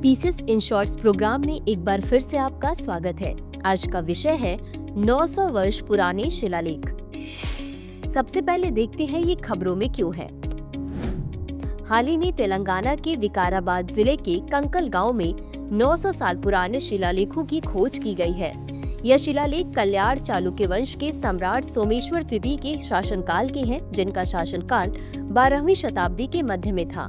Pieces in shorts programme में एक बार फिर से आपका स्वागत है। आज का विषय है 900 वर्ष पुराने शिलालेख। सबसे पहले देखते हैं ये खबरों में क्यों है। हाल ही में तेलंगाना के विकाराबाद जिले के कंकल गांव में 900 साल पुराने शिलालेखों की खोज की गई है। यह शिलालेख कल्याण चालुक्य वंश के सम्राट सोमेश्वर द्वितीय के शासनकाल के हैं, जिनका शासनकाल 12वीं शताब्दी के मध्य में था।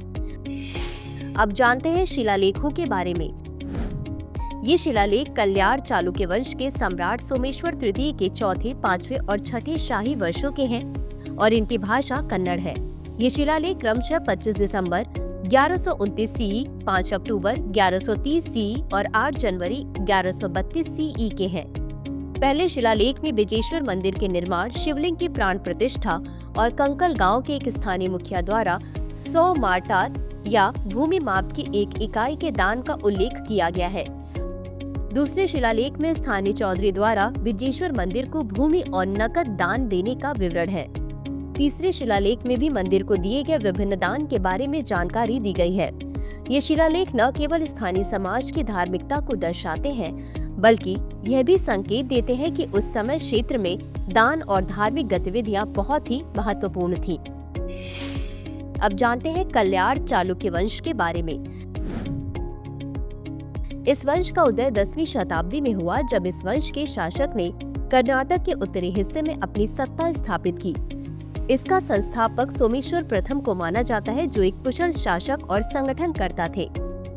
अब जानते हैं शिलालेखों के बारे में। ये शिलालेख कल्याण चालुक्य वंश के सम्राट सोमेश्वर तृतीय के चौथे, पांचवें और छठे शाही वर्षों के हैं और इनकी भाषा कन्नड़ है। ये शिलालेख क्रमशः 25 दिसंबर 1129 सीई, 5 अक्टूबर 1130 सीई और 8 जनवरी 1132 सीई के हैं। पहले शिलालेख में बिजेश्वर मंदिर के निर्माण, शिवलिंग की प्राण प्रतिष्ठा और कंकल गांव के एक स्थानीय मुखिया द्वारा 100 मार्टार या भूमि माप की एक इकाई के दान का उल्लेख किया गया है। दूसरे शिलालेख में स्थानीय चौधरी द्वारा बिजेश्वर मंदिर को भूमि और नकद दान देने का विवरण है। तीसरे शिलालेख में भी मंदिर को दिए गए विभिन्न दान के बारे में जानकारी दी गई है। ये शिलालेख न केवल स्थानीय समाज की धार्मिकता को दर्शाते हैं, बल्कि यह भी संकेत देते हैं कि उस समय क्षेत्र में दान और धार्मिक गतिविधियां बहुत ही महत्वपूर्ण थी। अब जानते हैं कल्याण चालुक्य वंश के बारे में। इस वंश का उदय 10वीं शताब्दी में हुआ, जब इस वंश के शासक ने कर्नाटक के उत्तरी हिस्से में अपनी सत्ता स्थापित की। इसका संस्थापक सोमेश्वर प्रथम को माना जाता है, जो एक कुशल शासक और संगठनकर्ता थे।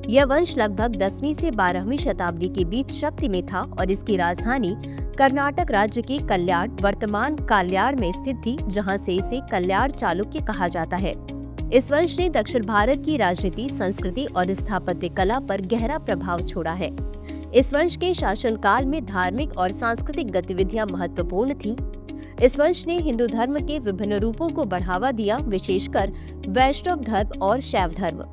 यह वंश लगभग 10वीं से 12वीं शताब्दी के बीच शक्ति में था और इसकी राजधानी कर्नाटक राज्य के कल्याण, वर्तमान कल्याण में स्थित थी, जहां से इसे कल्याण चालुक्य कहा जाता है। इस वंश ने दक्षिण भारत की राजनीति, संस्कृति और स्थापत्य कला पर गहरा प्रभाव छोड़ा है। इस वंश के शासनकाल में धार्मिक और सांस्कृतिक गतिविधियां महत्वपूर्ण थीं। इस वंश ने हिंदू धर्म के विभिन्न रूपों को बढ़ावा दिया, विशेषकर वैष्णव धर्म और शैव धर्म।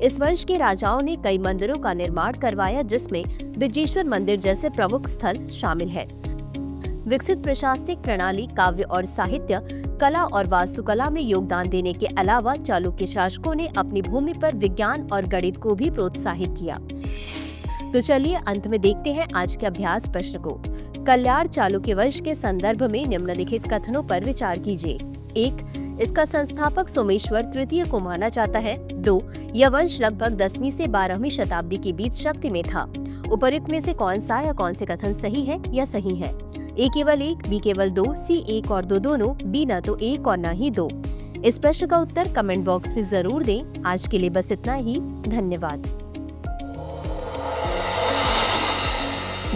इस वंश के राजाओं ने कई मंदिरों का निर्माण करवाया, जिसमें बिजेश्वर मंदिर जैसे प्रमुख स्थल शामिल है। विकसित प्रशासनिक प्रणाली, काव्य और साहित्य, कला और वास्तुकला में योगदान देने के अलावा चालुक्य शासकों ने अपनी भूमि पर विज्ञान और गणित को भी प्रोत्साहित किया। तो चलिए अंत में देखते हैं आज के अभ्यास प्रश्न को। कल्याण चालुक्य वंश के संदर्भ में निम्नलिखित कथनों पर विचार कीजिए। 1. इसका संस्थापक सोमेश्वर तृतीय को माना जाता है। 2. यह वंश लगभग 10वीं से 12वीं शताब्दी के बीच शक्ति में था। उपयुक्त में से कौन सा या कौन से कथन सही है या सही है? A केवल 1, B केवल 2, C 1 और 2 दोनों, B न तो 1 और न ही 2। इस प्रश्न का उत्तर कमेंट बॉक्स में जरूर दें। आज के लिए बस इतना ही। धन्यवाद।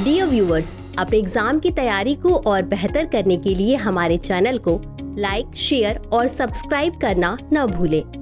डियर व्यूअर्स, अपने एग्जाम की तैयारी को और बेहतर करने के लिए हमारे चैनल को लाइक, शेयर और सब्सक्राइब करना न भूलें।